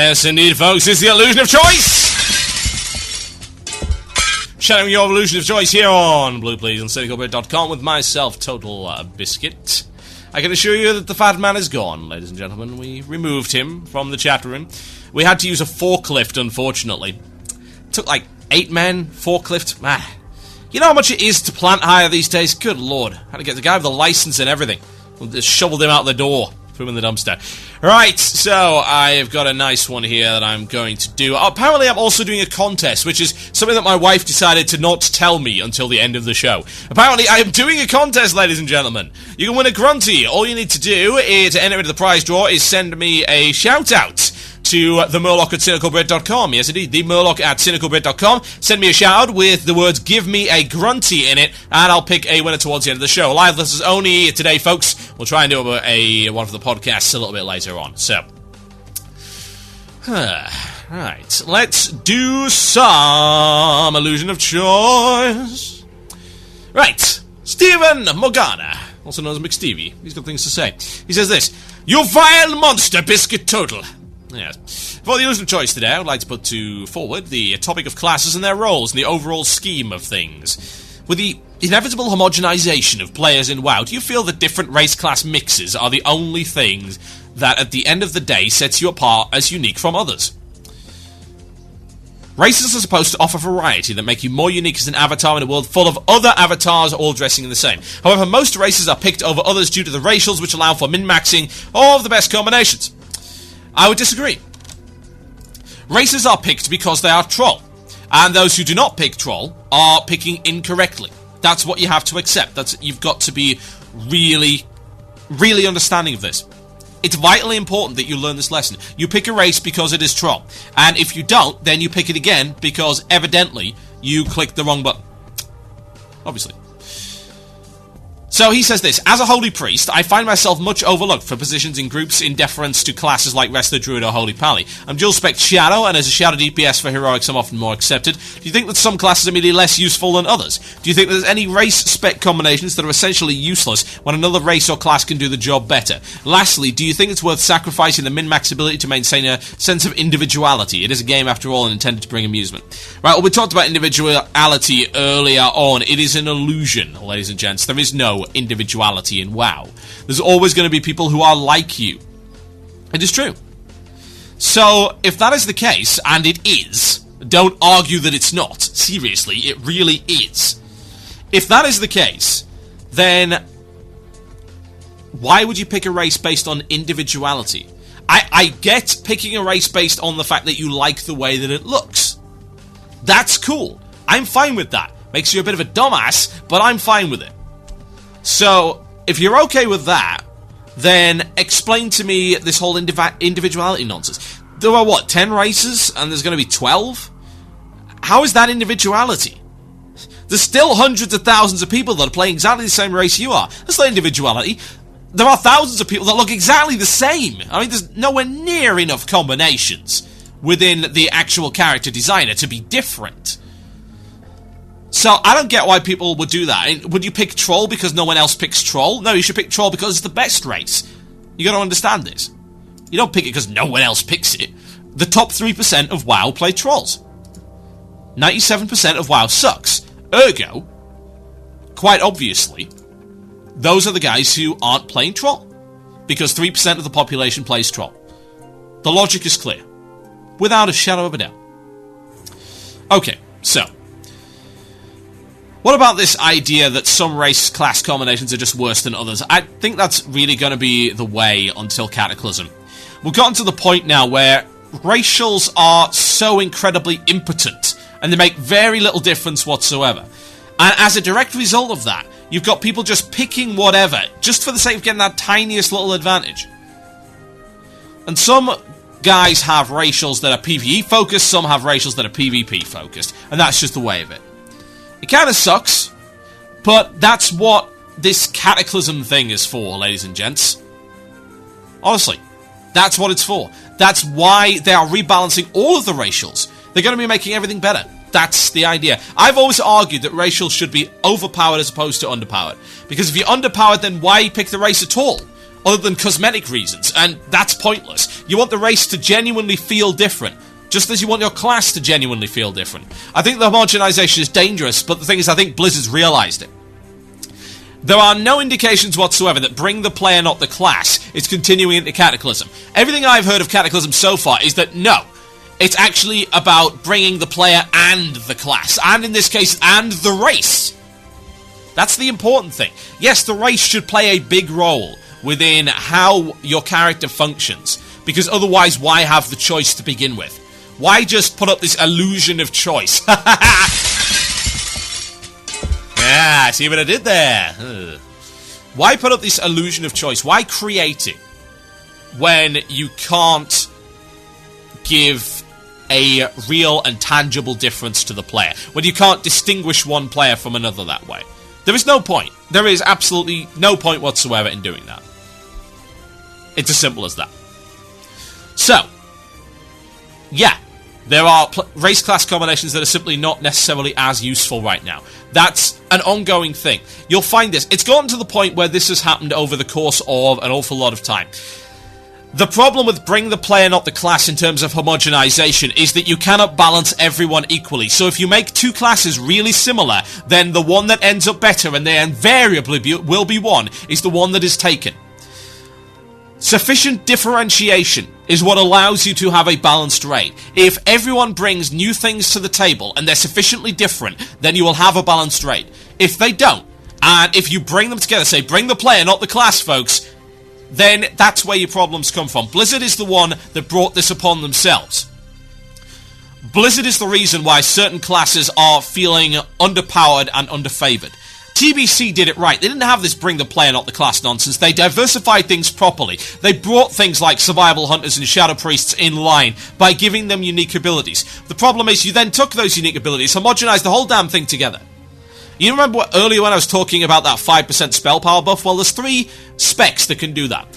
Yes, indeed, folks, it's the illusion of choice! Sharing your illusion of choice here on BluePlease and CynicalBit.com with myself, Total Biscuit. I can assure you that the fat man is gone, ladies and gentlemen. We removed him from the chat room. We had to use a forklift, unfortunately. It took like 8 men, forklift. You know how much it is to plant hire these days? Good lord. Had to get the guy with the license and everything. We'll just shoveled him out the door. Threw him in the dumpster. Right, so I've got a nice one here that I'm going to do. Apparently I'm also doing a contest, which is something that my wife decided to not tell me until the end of the show. Apparently I am doing a contest, ladies and gentlemen. You can win a grunty. All you need to do to enter into the prize draw is send me a shout-out to the Murloc at CynicalBit.com. Yes, indeed, the Murloc at CynicalBit.com. Send me a shout-out with the words, give me a grunty in it, and I'll pick a winner towards the end of the show. Live listeners only today, folks. We'll try and do one for the podcast a little bit later on. So, right, let's do some illusion of choice. Right, Stephen Morgana, also known as McStevie. He's got things to say. He says this: "You vile monster, Biscuit Total." Yes. For the illusion of choice today, I would like to put forward the topic of classes and their roles in the overall scheme of things. With the inevitable homogenization of players in WoW, do you feel that different race-class mixes are the only things that, at the end of the day, sets you apart as unique from others? Races are supposed to offer variety that make you more unique as an avatar in a world full of other avatars all dressing in the same. However, most races are picked over others due to the racials which allow for min-maxing of the best combinations. I would disagree. Races are picked because they are troll, and those who do not pick troll are picking incorrectly. That's what you have to accept. You've got to be really, really understanding of this. It's vitally important that you learn this lesson. You pick a race because it is troll, and if you don't, then you pick it again because evidently you clicked the wrong button. Obviously. So he says this: "As a holy priest, I find myself much overlooked for positions in groups in deference to classes like Wrestler, Druid, or Holy Pally. I'm dual spec Shadow, and as a Shadow DPS for heroics, I'm often more accepted. Do you think that some classes are merely less useful than others? Do you think there's any race spec combinations that are essentially useless when another race or class can do the job better? Lastly, do you think it's worth sacrificing the min-max ability to maintain a sense of individuality? It is a game, after all, and intended to bring amusement." Right, well, we talked about individuality earlier on. It is an illusion, ladies and gents. There is no individuality in WoW. There's always going to be people who are like you. It is true. So, if that is the case, and it is, don't argue that it's not. Seriously, it really is. If that is the case, then why would you pick a race based on individuality? I get picking a race based on the fact that you like the way that it looks. That's cool. I'm fine with that. Makes you a bit of a dumbass, but I'm fine with it. So, if you're okay with that, then explain to me this whole individuality nonsense. There are, 10 races, and there's going to be 12? How is that individuality? There's still hundreds of thousands of people that are playing exactly the same race you are. That's not individuality. There are thousands of people that look exactly the same. I mean, there's nowhere near enough combinations within the actual character designer to be different. So, I don't get why people would do that. Would you pick Troll because no one else picks Troll? No, you should pick Troll because it's the best race. You gotta understand this. You don't pick it because no one else picks it. The top 3% of WoW play Trolls. 97% of WoW sucks. Ergo, quite obviously, those are the guys who aren't playing Troll. Because 3% of the population plays Troll. The logic is clear. Without a shadow of a doubt. Okay, so what about this idea that some race class combinations are just worse than others? I think that's really going to be the way until Cataclysm. We've gotten to the point now where racials are so incredibly impotent, and they make very little difference whatsoever. And as a direct result of that, you've got people just picking whatever, just for the sake of getting that tiniest little advantage. And some guys have racials that are PvE focused, some have racials that are PvP focused, and that's just the way of it. It kind of sucks, but that's what this Cataclysm thing is for, ladies and gents. Honestly, that's what it's for. That's why they are rebalancing all of the racials. They're going to be making everything better. That's the idea. I've always argued that racials should be overpowered as opposed to underpowered. Because if you're underpowered, then why pick the race at all? other than cosmetic reasons, and that's pointless. You want the race to genuinely feel different, just as you want your class to genuinely feel different. I think the homogenization is dangerous, but the thing is, I think Blizzard's realized it. There are no indications whatsoever that bring the player, not the class, is continuing into Cataclysm. Everything I've heard of Cataclysm so far is that no, it's actually about bringing the player and the class, and in this case, and the race. That's the important thing. Yes, the race should play a big role within how your character functions, because otherwise, why have the choice to begin with? Why just put up this illusion of choice? Yeah, see what I did there? Why put up this illusion of choice? Why create it when you can't give a real and tangible difference to the player? When you can't distinguish one player from another that way? There is no point. There is absolutely no point whatsoever in doing that. It's as simple as that. So, yeah, there are race class combinations that are simply not necessarily as useful right now. That's an ongoing thing. You'll find this. It's gotten to the point where this has happened over the course of an awful lot of time. The problem with bring the player, not the class in terms of homogenization is that you cannot balance everyone equally. So if you make two classes really similar, then the one that ends up better, and they invariably will be one, is the one that is taken. Sufficient differentiation is what allows you to have a balanced raid. If everyone brings new things to the table and they're sufficiently different, then you will have a balanced raid. If they don't, and if you bring them together, say bring the player, not the class, folks, then that's where your problems come from. Blizzard is the one that brought this upon themselves. Blizzard is the reason why certain classes are feeling underpowered and underfavored. TBC did it right. They didn't have this bring the player, not the class nonsense. They diversified things properly. They brought things like survival hunters and shadow priests in line by giving them unique abilities. The problem is you then took those unique abilities, homogenized the whole damn thing together. You remember earlier when I was talking about that 5% spell power buff? Well, there's 3 specs that can do that.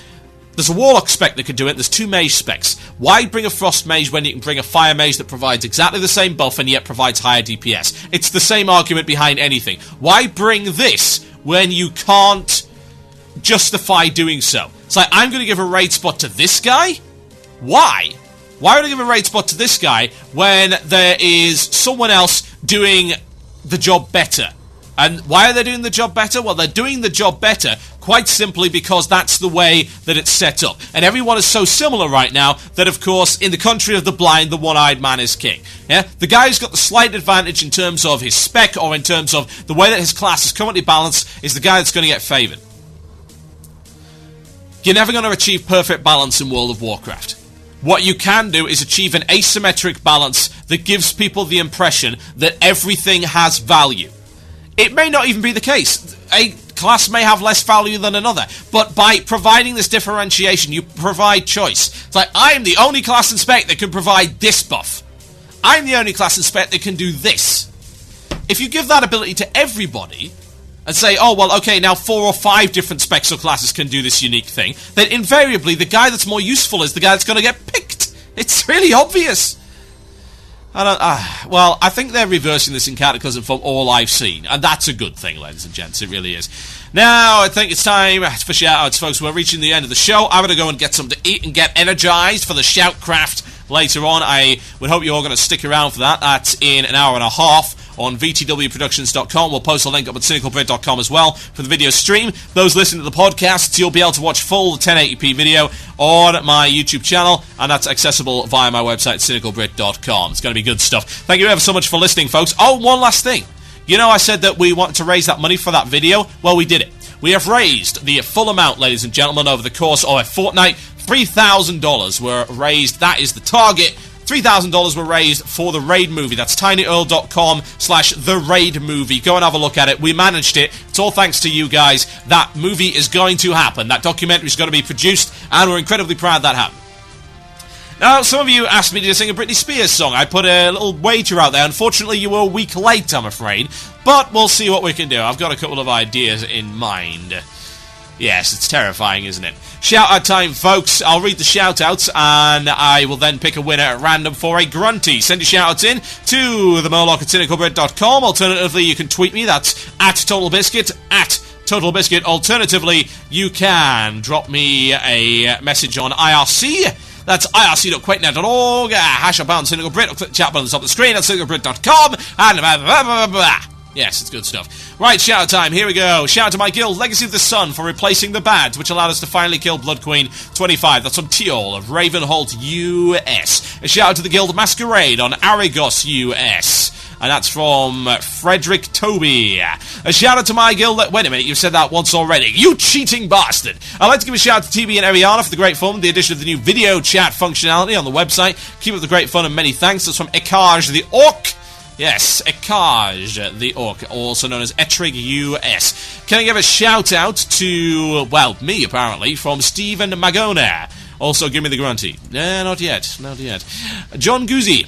There's a Warlock spec that can do it, there's 2 Mage specs. Why bring a Frost Mage when you can bring a Fire Mage that provides exactly the same buff and yet provides higher DPS? It's the same argument behind anything. Why bring this when you can't justify doing so? It's like, I'm going to give a raid spot to this guy? Why? Why would I give a raid spot to this guy when there is someone else doing the job better? And why are they doing the job better? Well, they're doing the job better quite simply because that's the way that it's set up. And everyone is so similar right now that, of course, in the country of the blind, the one-eyed man is king. Yeah? The guy who's got the slight advantage in terms of his spec or in terms of the way that his class is currently balanced is the guy that's going to get favored. You're never going to achieve perfect balance in World of Warcraft. What you can do is achieve an asymmetric balance that gives people the impression that everything has value. It may not even be the case. A class may have less value than another, but by providing this differentiation, you provide choice. It's like, I'm the only class and spec that can provide this buff. I'm the only class and spec that can do this. If you give that ability to everybody, and say, oh, well, okay, now 4 or 5 different specs or classes can do this unique thing, then invariably the guy that's more useful is the guy that's going to get picked. It's really obvious. Well, I think they're reversing this in Cataclysm from all I've seen, and that's a good thing, ladies and gents, it really is. Now, I think it's time for shout-outs, folks. We're reaching the end of the show. I'm going to go and get something to eat and get energized for the Shoutcraft later on. I would hope you're all going to stick around for that. That's in an hour and a half on vtwproductions.com. We'll post a link up at cynicalbrit.com as well for the video stream. Those listening to the podcasts, you'll be able to watch full 1080p video on my YouTube channel, and that's accessible via my website, cynicalbrit.com. It's going to be good stuff. Thank you ever so much for listening, folks. Oh, one last thing. You know, I said that we wanted to raise that money for that video. Well, we did it. We have raised the full amount, ladies and gentlemen, over the course of a fortnight. $3,000 were raised. That is the target. $3,000 were raised for the Raid movie. That's tinyurl.com/TheRaidMovie. Go and have a look at it. We managed it. It's all thanks to you guys. That movie is going to happen. That documentary is going to be produced, and we're incredibly proud that happened. Now, some of you asked me to sing a Britney Spears song. I put a little wager out there. Unfortunately, you were a week late, I'm afraid. But we'll see what we can do. I've got a couple of ideas in mind. Yes, it's terrifying, isn't it? Shout-out time, folks. I'll read the shout-outs, and I will then pick a winner at random for a grunty. Send your shout-outs in to themurloc@cynicalbrit.com. Alternatively, you can tweet me. That's @TotalBiscuit, Total Biscuit. Alternatively, you can drop me a message on IRC. That's irc.quakenet.org, #pound Cynical Brit, or click the chat button on the top of the screen at cynicalbrit.com, and blah, blah, blah, blah, blah. Yes, it's good stuff. Right, shout out time, here we go. Shout out to my guild, Legacy of the Sun, for replacing the badge, which allowed us to finally kill Blood Queen 25. That's from Teal of Ravenholt, US. A shout out to the guild Masquerade on Arigos, US. And that's from Frederick Toby. A shout out to my guild. Wait a minute, you've said that once already. You cheating bastard! I'd like to give a shout out to TB and Ariana for the great fun, the addition of the new video chat functionality on the website. Keep up the great fun and many thanks. That's from Ekaj the Orc. Yes, Ekaj the Orc, also known as Etrig US. Can I give a shout out to, well, me apparently, from Stephen Magona. Also, give me the grunty. Not yet. John Guzzi.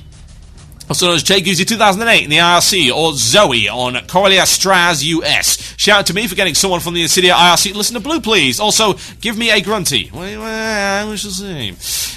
Also known as J. Goosey 2008 in the IRC, or Zoe on Corelia Straz US. Shout out to me for getting someone from the Insidia IRC to listen to Blue, please. Also, give me a grunty. We shall see.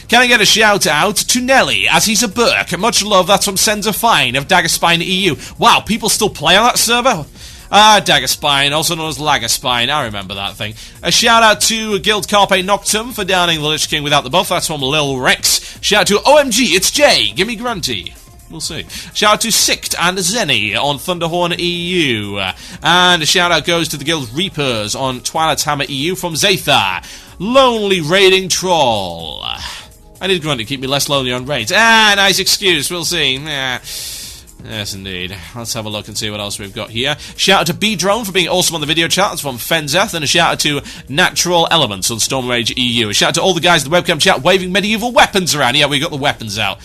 Can I get a shout out to Nelly, as he's a Burke? Much love, that's from Senza Fine of Daggerspine EU. Wow, people still play on that server? Daggerspine, also known as Lagerspine, I remember that thing. A shout out to Guild Carpe Noctum for downing the Lich King without the buff, that's from Lil Rex. Shout out to OMG, it's Jay, give me grunty. We'll see. Shout out to Sikt and Zenny on Thunderhorn EU. And a shout out goes to the Guild Reapers on Twilight's Hammer EU from Zatha. Lonely Raiding Troll. I need Grunt to keep me less lonely on raids. Nice excuse. We'll see. Yes, indeed. Let's have a look and see what else we've got here. Shout out to B-Drone for being awesome on the video chat. That's from Fenzeth. And a shout out to Natural Elements on Storm Rage EU. A shout out to all the guys in the webcam chat waving medieval weapons around. Yeah, we got the weapons out.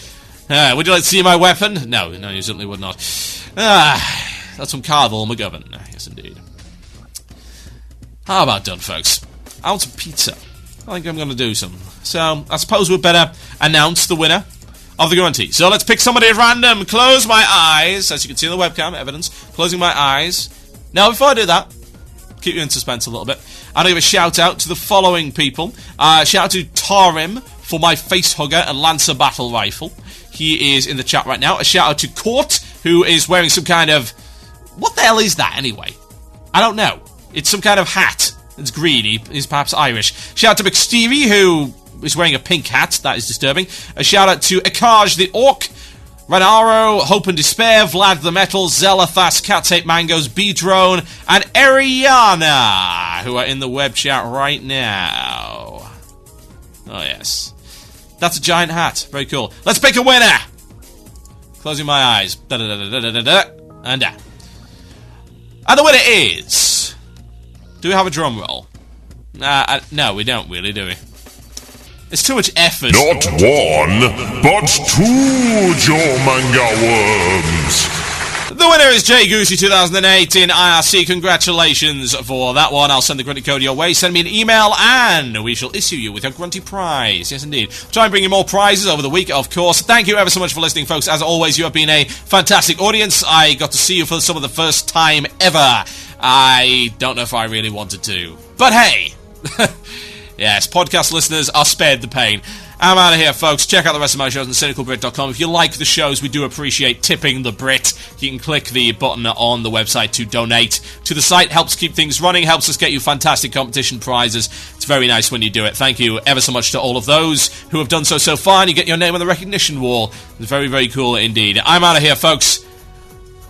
Would you like to see my weapon? No, you certainly would not. That's from Carvel McGovern. Yes, indeed. How about done, folks? I want some pizza. I think I'm going to do some. So, I suppose we'd better announce the winner of the grunty. So, let's pick somebody at random. Close my eyes. As you can see on the webcam, evidence. Closing my eyes. Now, before I do that, keep you in suspense a little bit, I'll give a shout out to the following people. Shout out to Tarim for my Facehugger and Lancer Battle Rifle. He is in the chat right now. A shout out to Court, who is wearing some kind of... What the hell is that, anyway? I don't know. It's some kind of hat. It's green. He's perhaps Irish. Shout out to McSteevie, who is wearing a pink hat. That is disturbing. A shout out to Ekaj the Orc, Renaro, Hope and Despair, Vlad the Metal, Zelathas, Cats Hate Mangoes, B-Drone, and Ariana, who are in the web chat right now. Oh, yes. That's a giant hat. Very cool. Let's pick a winner! Closing my eyes. And the winner is... Do we have a drum roll? No, we don't really, do we? It's too much effort. Not one, but two Jormungandr worms. The winner is J. Goosey 2008 in IRC. Congratulations for that one. I'll send the grunty code your way. Send me an email and we shall issue you with your grunty prize. Yes, indeed. Try and bring you more prizes over the week, of course. Thank you ever so much for listening, folks. As always, you have been a fantastic audience. I got to see you for some of the first time ever. I don't know if I really wanted to. But hey! Yes, podcast listeners are spared the pain. I'm out of here, folks. Check out the rest of my shows on cynicalbrit.com. If you like the shows, we do appreciate tipping the Brit. You can click the button on the website to donate to the site. Helps keep things running, helps us get you fantastic competition prizes. It's very nice when you do it. Thank you ever so much to all of those who have done so far, and you get your name on the recognition wall. It's very, very cool indeed. I'm out of here, folks.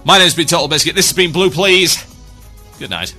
My name's been Total Biscuit. This has been Blue Please. Good night.